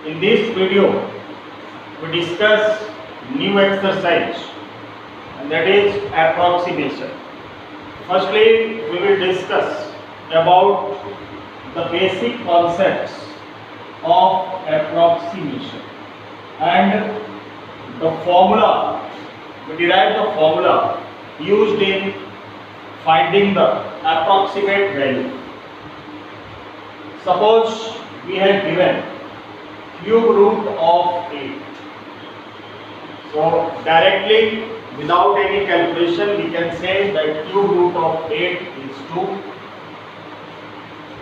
In this video, we discuss new exercise, and that is approximation. Firstly, we will discuss about the basic concepts of approximation and the formula. We derive the formula used in finding the approximate value. Suppose we have given cube root of 8. So directly, without any calculation, we can say that cube root of 8 is 2.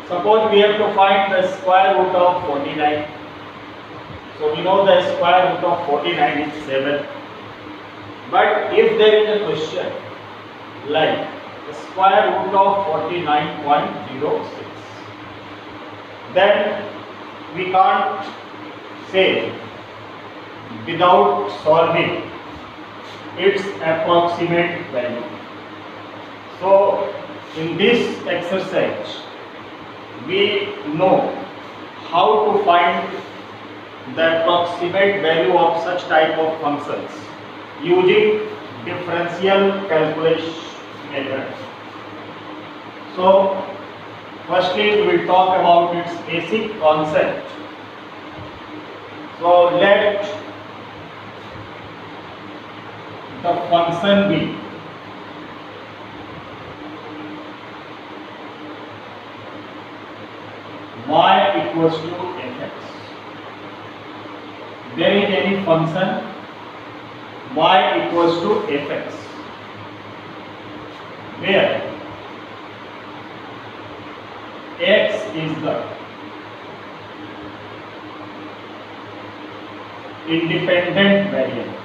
Suppose we have to find the square root of 49. So we know the square root of 49 is 7. But if there is a question like the square root of 49.06, then we can't say without solving its approximate value. So in this exercise, we know how to find the approximate value of such type of functions using differential calculation method. So firstly, we will talk about its basic concept. So let the function be y equals to fx. There is any function y equals to fx, where x is the independent variable.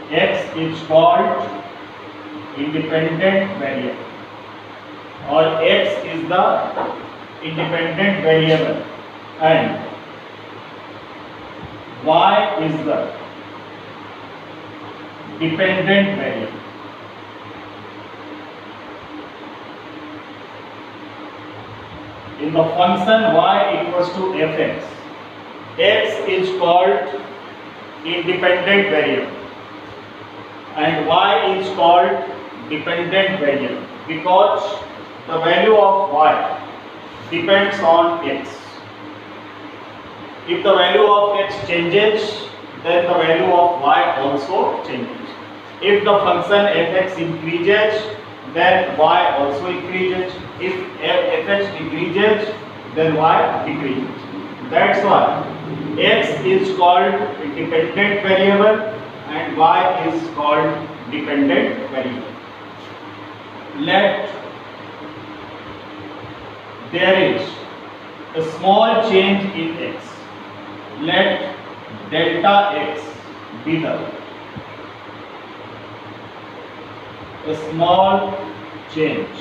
X is called independent variable, or x is the independent variable and y is the dependent variable. In the function y equals to fx, x is called independent variable and y is called dependent variable because the value of y depends on x. If the value of x changes, then the value of y also changes. If the function fx increases, then y also increases. If fx decreases, then y decreases. That's why x is called independent variable and y is called dependent variable. Let there is a small change in x. Let delta x be the a small change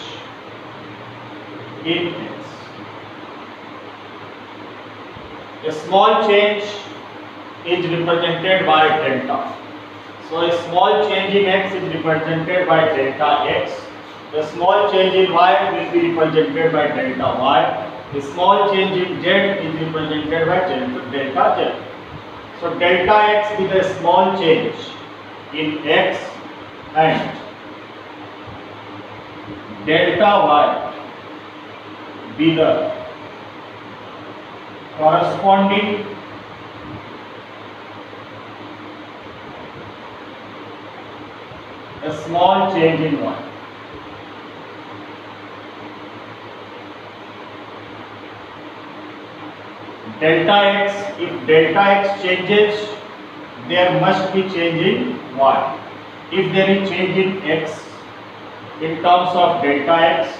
in x. A small change is represented by delta. So a small change in x is represented by delta x. A small change in y will be represented by delta y. A small change in z is represented by delta z. So delta x is a small change in x and delta y be the corresponding a small change in y. Delta x, if delta x changes, there must be change in y. If there is change in x in terms of delta x,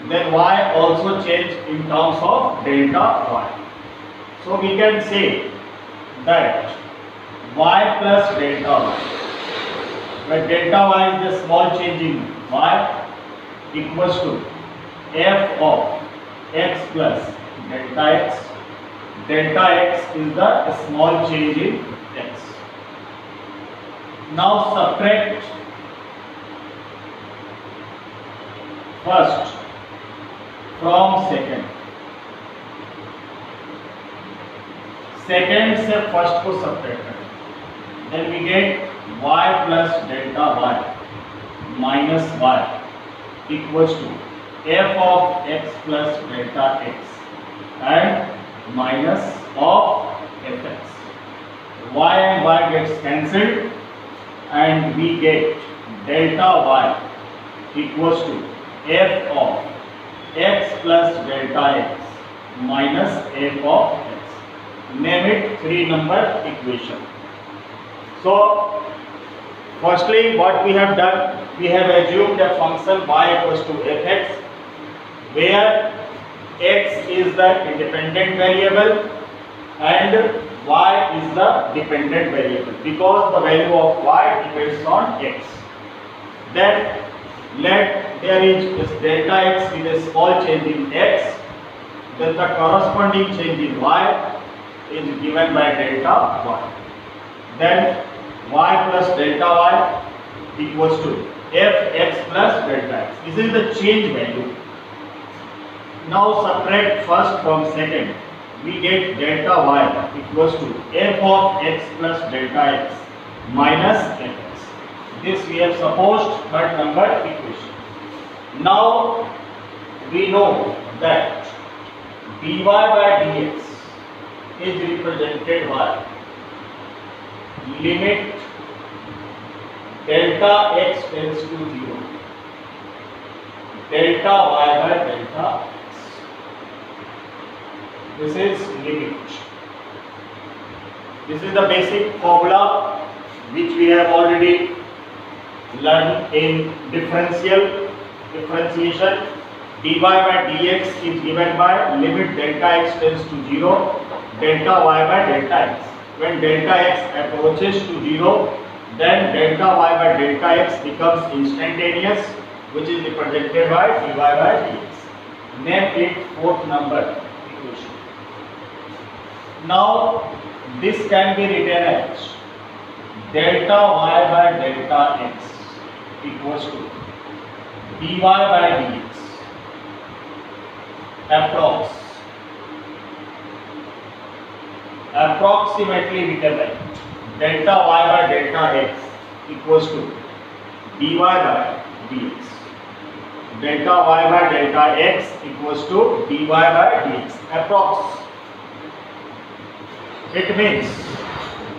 then y also change in terms of delta y. So we can say that y plus delta y, where delta y is the small change in y, equals to f of x plus delta x. Delta x is the small change in x. Now subtract first from second, second से first को subtract करें, then we get y plus delta y minus y equals to f of x plus delta x and minus of fx. Y and y gets cancelled and we get delta y equals to f of x plus delta x minus f of x. Name it 3-number equation. So firstly what we have done, we have assumed a function y equals to fx where x is the independent variable and y is the dependent variable because the value of y depends on x. Then let there is delta x with a small change in x, then the corresponding change in y is given by delta y. Then y plus delta y equals to fx plus delta x. This is the change value. Now subtract first from second. We get delta y equals to f of x plus delta x minus fx. This we have supposed third number equation. Now we know that dy by dx is represented by limit delta x tends to 0, delta y by delta x. This is limit. This is the basic formula which we have already learned in differentiation. Dy by dx is given by limit delta x tends to 0, delta y by delta x. When delta x approaches to 0, then delta y by delta x becomes instantaneous, which is represented by dy by dx. Name it 4th number equation. Now this can be written as delta y by delta x equals to dy by dx approximately we can write delta y by delta x equals to dy by dx. Delta y by delta x equals to dy by dx. Approx. It means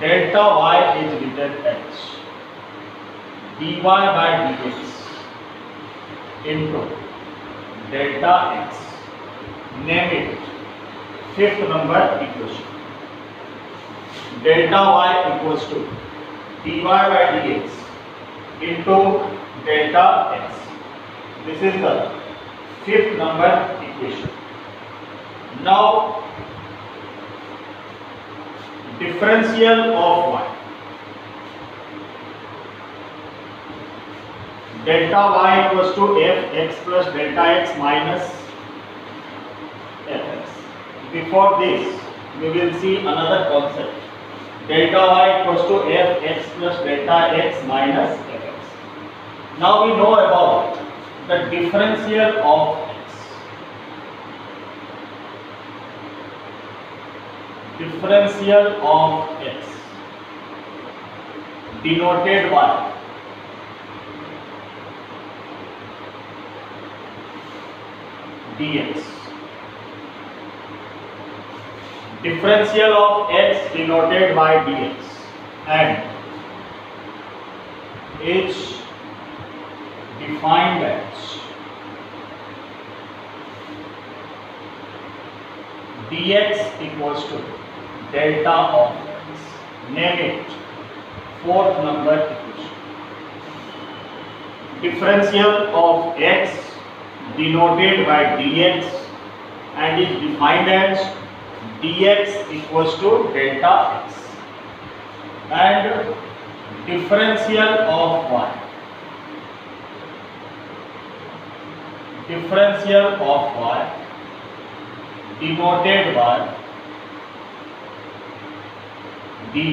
delta y is written as dy by dx into delta x. Name it 5th number equation. Delta y equals to dy by dx into delta x. This is the 5th number equation. Now differential of y. Delta y equals to fx plus delta x minus fx. Before this, we will see another concept. Delta y equals to fx plus delta x minus fx. Now we know about the differential of x. Differential of x denoted by dx. Differential of x denoted by dx and is defined as dx equals to delta of x. Name it 4th number equation. Differential of x denoted by dx and is defined as dx equals to delta x. And differential of y. Differential of y denoted by dy.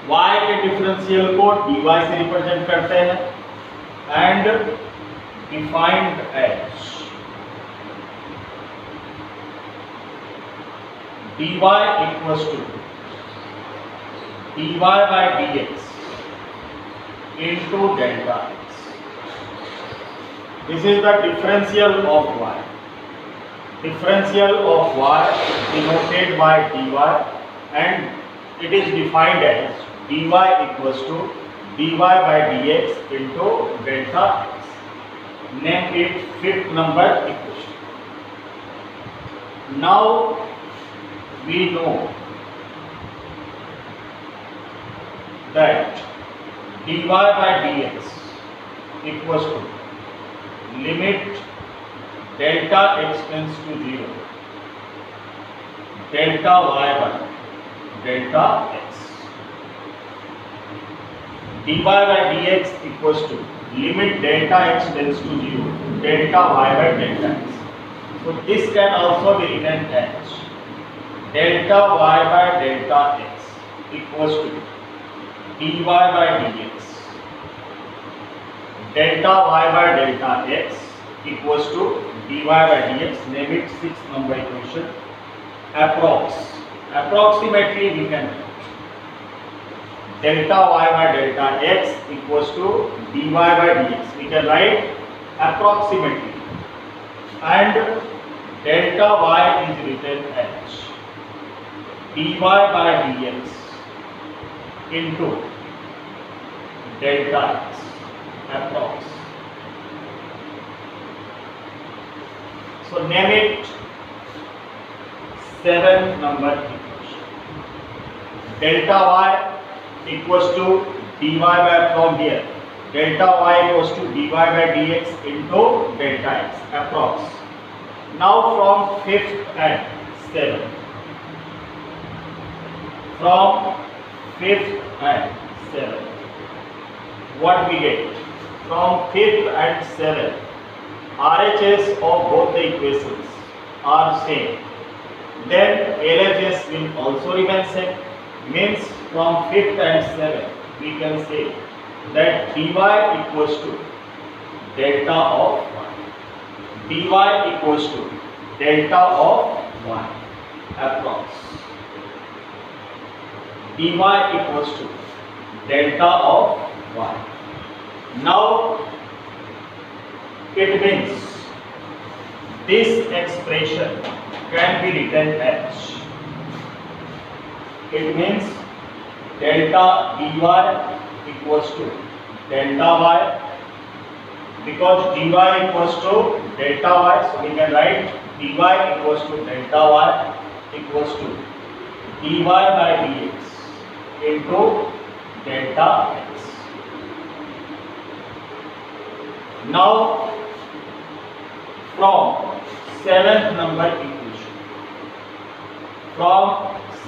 y के differential को dy से represent करते हैं and defined as dy equals to dy by dx into delta x. This is the differential of y. Differential of y denoted by dy, and it is defined as dy equals to dy by dx into delta x. Name it fifth number equation. Now we know that dy by dx equals to limit delta x tends to 0, delta y by delta x. dy by dx equals to limit delta x tends to 0, delta y by delta x. So this can also be written as delta y by delta x equals to dy by dx, delta y by delta x equals to dy by dx. Name it sixth number equation. Approximately we can write delta y by delta x equals to dy by dx. We can write approximately, and delta y is written as dy by dx into delta x approx. So name it seventh number equation. Delta y equals to dy by, from here, delta y equals to dy by dx into delta x approx. Now from fifth and seventh, from fifth and seventh, what we get? From fifth and seventh, RHS of both the equations are same. Then LHS will also remain same. Means from fifth and seventh, we can say that dy equals to delta of y. dy equals to delta of y approx. dy equals to delta of y. Now it means this expression can be written as, it means delta dy equals to delta y, because dy equals to delta y, so we can write dy equals to delta y equals to dy by dx into delta x. Now from seventh number equation, from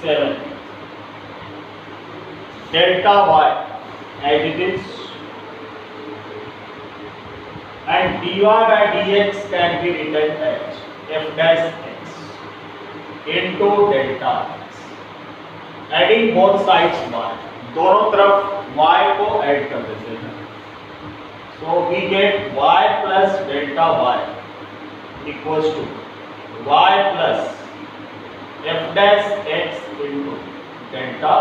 seventh, delta y as it is, and dy by dx can be written as f dash x into delta x. Adding both sides y, दोनों तरफ y को add कर देते हैं. So we get y plus delta y equals to y plus f dash x into delta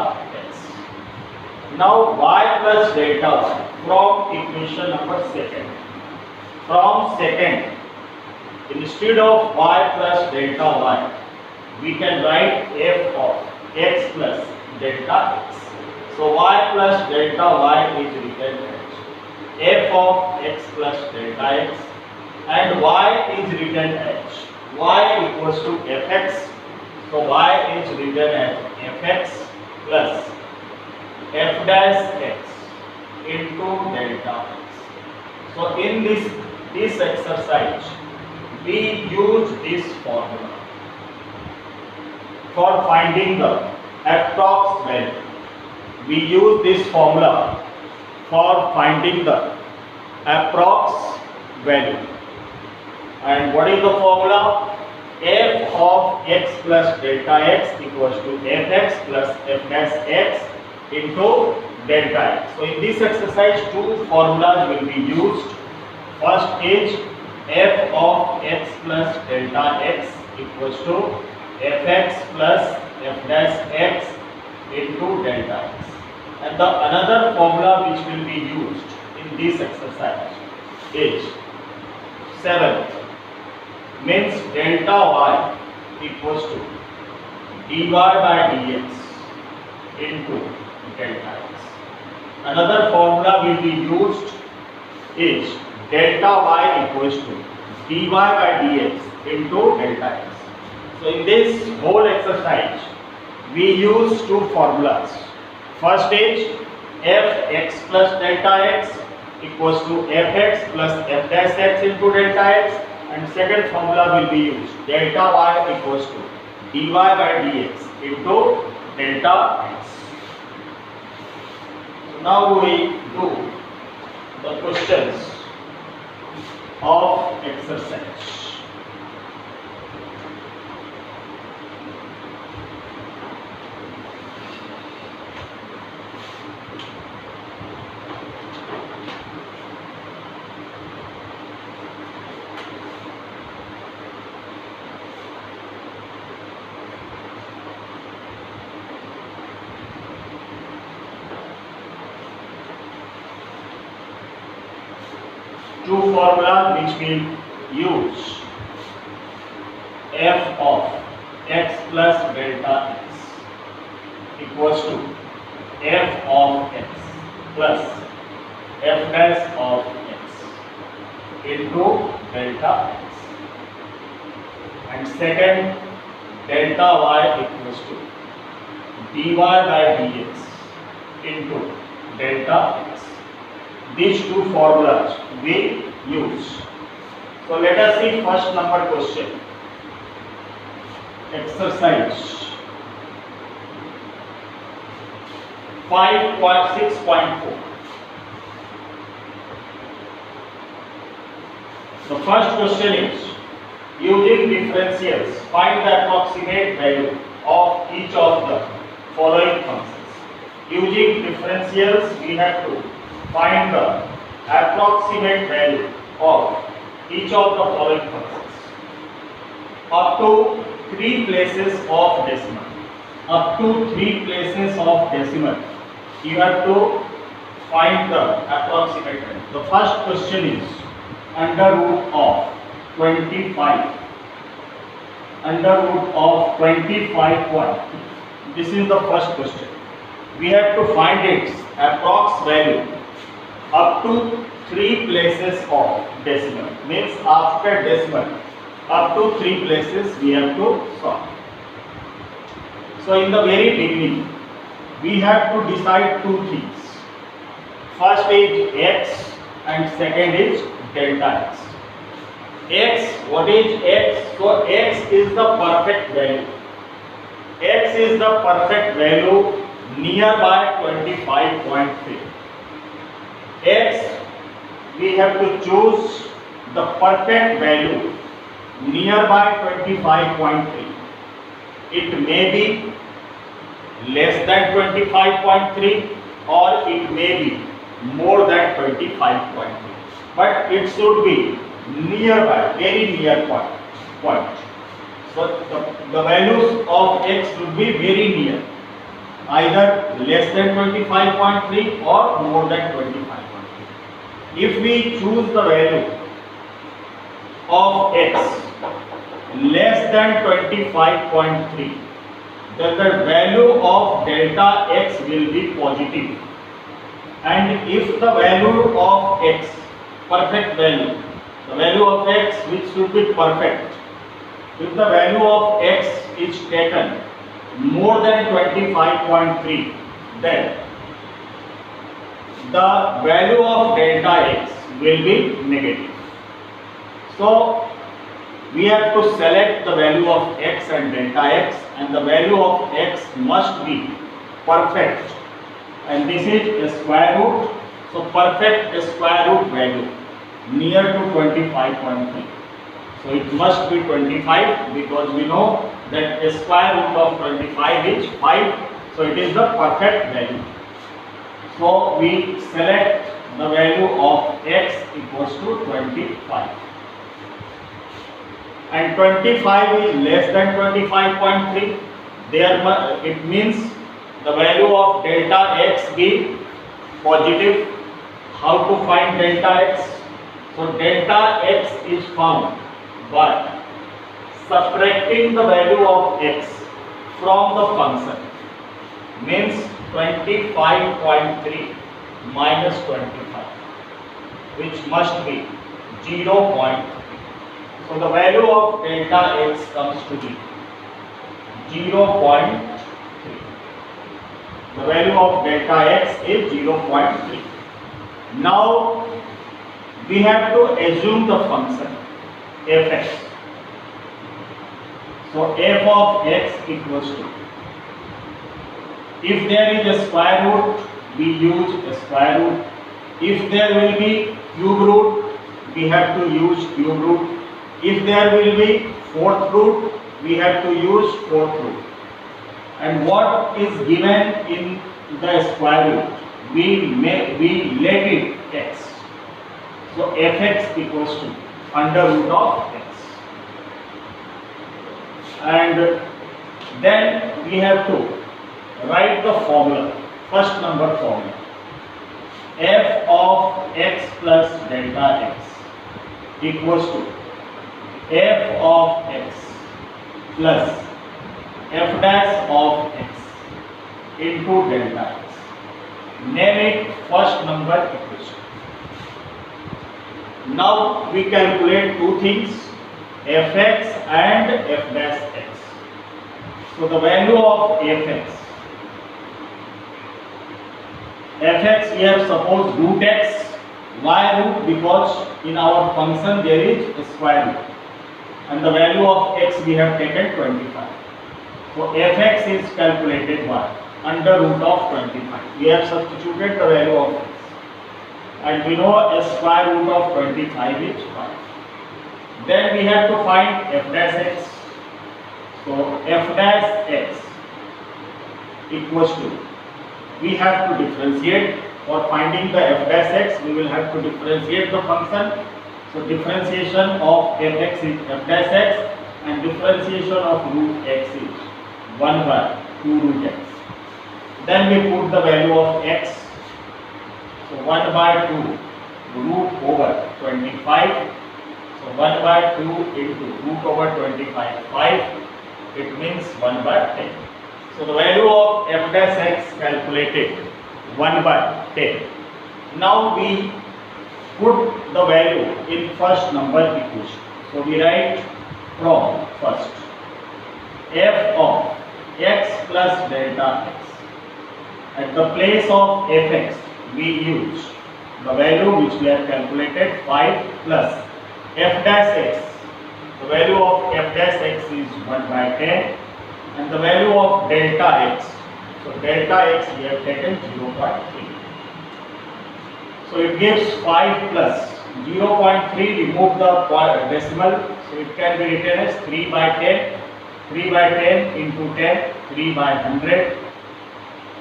x. Now y plus delta y from equation number second. From second, instead of y plus delta y, we can write f of x plus delta x. So y plus delta y is written as f of x plus delta x, and y is written as y equals to fx. So y is written as fx plus f dash x into delta x. So in this exercise, we use this formula for finding the approx value. We use this formula for finding the approx value. And what is the formula? F of x plus delta x equals to fx plus f dash x into delta x. So in this exercise, two formulas will be used First is f of x plus delta x equals to fx plus f dash x into delta x. And the another formula which will be used in this exercise is 7th, means delta y equals to dy by dx into delta x. Another formula will be used is delta y equals to dy by dx into delta x. So in this whole exercise we use two formulas. First is fx plus delta x equals to fx plus f dash x into delta x, and second formula will be used delta y equals to dy by dx into delta x. So now we do the questions of exercise. Two formulas which we use: f of x plus delta x equals to f of x plus f dash of x into delta x, and second delta y equals to dy by dx into delta x. These two formulas we use. So let us see first number question. Exercise 5.6.4. The first question is, using differentials, find the approximate value of each of the following functions. Using differentials, we have to find the approximate value of each of the following functions up to 3 places of decimal. Up to 3 places of decimal, you have to find the approximate value. The first question is under root of 25. Under root of 25 point. This is the first question. We have to find its approx value up to 3 places of decimal, means after decimal up to 3 places we have to solve. So in the very beginning we have to decide two things. First is x and second is delta x. X, what is x? So x is the perfect value. X is the perfect value nearby 25.3. X, we have to choose the perfect value nearby 25.3. It may be less than 25.3 or it may be more than 25.3, but it should be nearby, very near point. So the values of x should be very near, either less than 25.3 or more than 25.3. If we choose the value of x less than 25.3, then the value of delta x will be positive. And if the value of x, perfect value, the value of x which should be perfect, if the value of x is taken more than 25.3, then the value of delta x will be negative. So we have to select the value of x and delta x, and the value of x must be perfect, and this is a square root. So perfect square root value near to 25.3. So it must be 25, because we know that a square root of 25 is 5. So it is the perfect value. So we select the value of x equals to 25. And 25 is less than 25.3. It means the value of delta x be positive. How to find delta x? So delta x is found by subtracting the value of x from the function, means 25.3 minus 25, which must be 0.3. So the value of delta x comes to be 0.3. The value of delta x is 0.3. Now we have to assume the function fx. So f of x equals to, if there is a square root, we use a square root. If there will be cube root, we have to use cube root. If there will be fourth root, we have to use fourth root. And what is given in the square root, we let it x. So fx equals to under root of x. And then we have to write the formula, first number formula. F of x plus delta x equals to f of x plus f dash of x into delta x. Name it first number equation. Now we calculate two things, fx and f dash x. So the value of fx we have supposed root x. Why root? Because in our function there is a square root, and the value of x we have taken 25. So fx is calculated by under root of 25. We have substituted the value of x, and we know a square root of 25 is 5. Then we have to find f dash x. So f dash x equals to, we have to differentiate. For finding the f dash x, we will have to differentiate the function. So differentiation of fx is f dash x, and differentiation of root x is 1 by 2 root x. Then we put the value of x. So 1 by 2 root over 25. So 1 by 2 into root over 25, 5. It means 1 by 10. So the value of f dash x calculated 1 by 10. Now we put the value in first number equation. So we write from first f of x plus delta x. At the place of fx we use the value which we have calculated, 5 plus f dash x. The value of f dash x is 1 by 10, and the value of delta x. So delta x we have taken 0.3. So it gives 5 plus 0.3, remove the decimal. So it can be written as 3 by 10. 3 by 10 into 10, 3 by 100.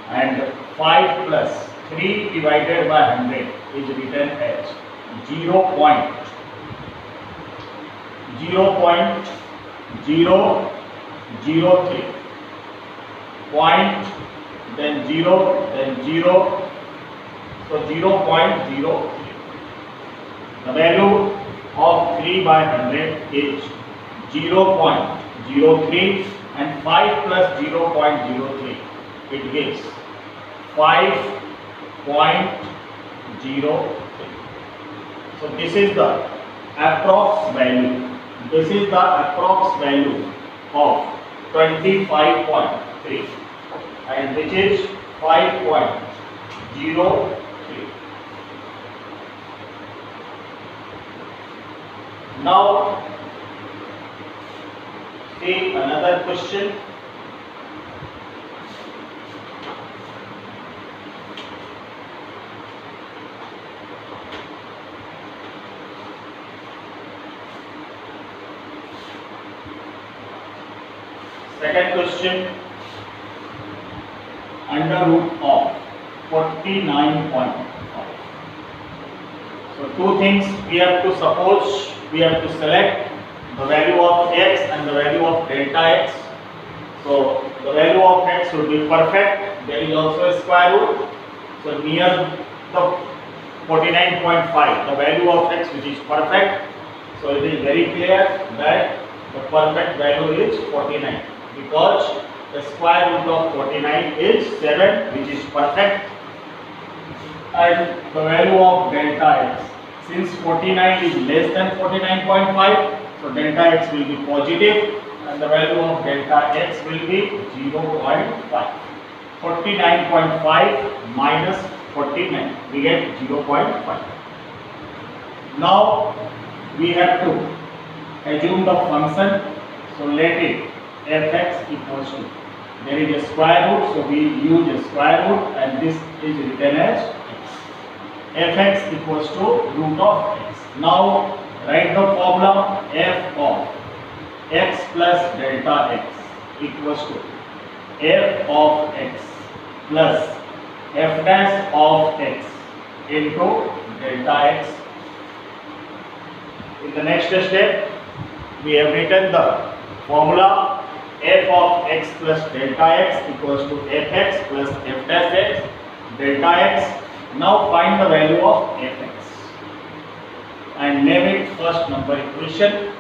And 5 plus 3 divided by 100 is written as 0.003. Point, then 0, then 0, so 0.03. The value of 3 by 100 is 0.03, and 5 plus 0.03, it gives 5.03. So this is the approx value. This is the approx value of 25.3, and which is 5.03. Now see another question. Second question, under root of 49.5. two things we have to suppose, we have to select the value of x and the value of delta x. So the value of x should be perfect. There is also a square root. So near the 49.5, the value of x which is perfect. So it is very clear that the perfect value is 49 because the square root of 49 is 7, which is perfect. And the value of delta x, since 49 is less than 49.5, so delta x will be positive and the value of delta x will be 0.5. 49.5 minus 49, we get 0.5. Now we have to assume the function, so let it fx equals to, there is a square root, so we use a square root and this is written as fx equals to root of x. Now write the formula f of x plus delta x equals to f of x plus f dash of x into delta x. In the next step, we have written the formula f of x plus delta x equals to fx plus f dash x delta x. Now find the value of fx and name it first number equation.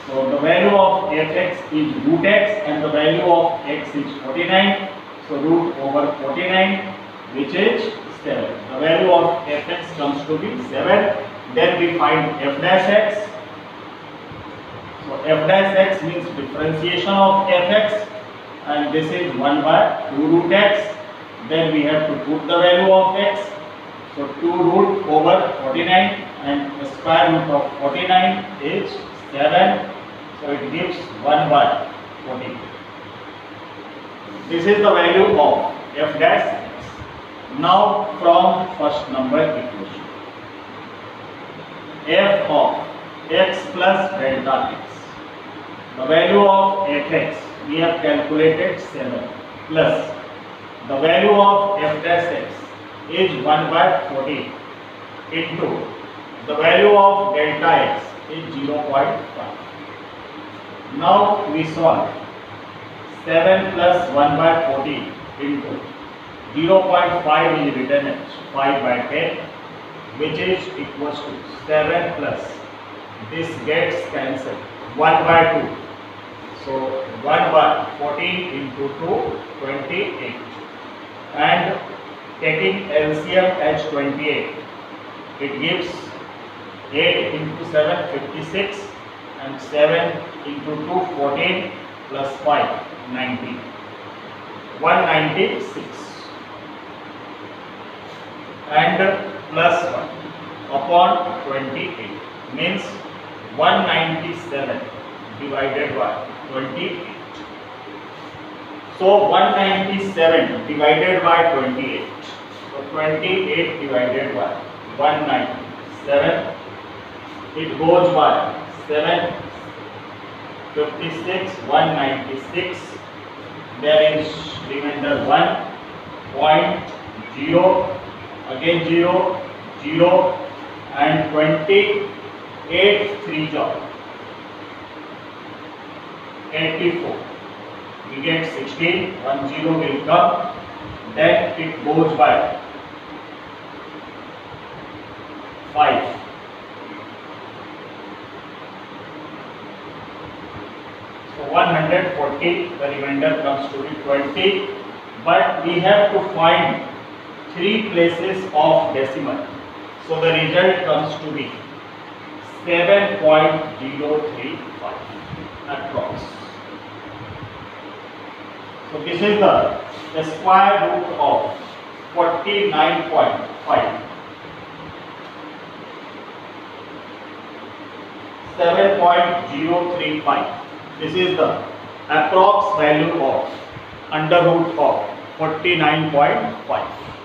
So the value of fx is root x and the value of x is 49. So root over 49, which is 7. The value of fx comes to be 7. Then we find f dash x. So f dash x means differentiation of fx and this is 1 by 2 root x. Then we have to put the value of x. So 2 root over 49 and the square root of 49 is 7. So it gives 1 by 14. This is the value of f dash x. Now from first number equation, f of x plus delta x. The value of fx we have calculated 7 plus the value of f dash x is 1 by 14 into the value of delta x is 0.5. Now we solve 7 plus 1 by 14 into 0.5 is written as 5 by 10, which is equals to 7 plus this gets cancelled 1 by 2. So 1 by 14 into 2, 28, and taking LCM as 28, it gives 8 into 7, 56, and 7 into 2, 14, plus 5, 90, 196, and plus 1 upon 28 means 197 divided by 28. So 197 divided by 28. So 28 divided by 197. It goes by 7, 56, 196. There is remainder 1.0, again 0, 0, and 28 3 job 84. We get 16, 1 0 will come, then it goes by 5. So 140, the remainder comes to be 20, but we have to find 3 places of decimal. So the result comes to be 7.035 across. So this is the square root of 49.5. 7.035. This is the approx value of under root of 49.5.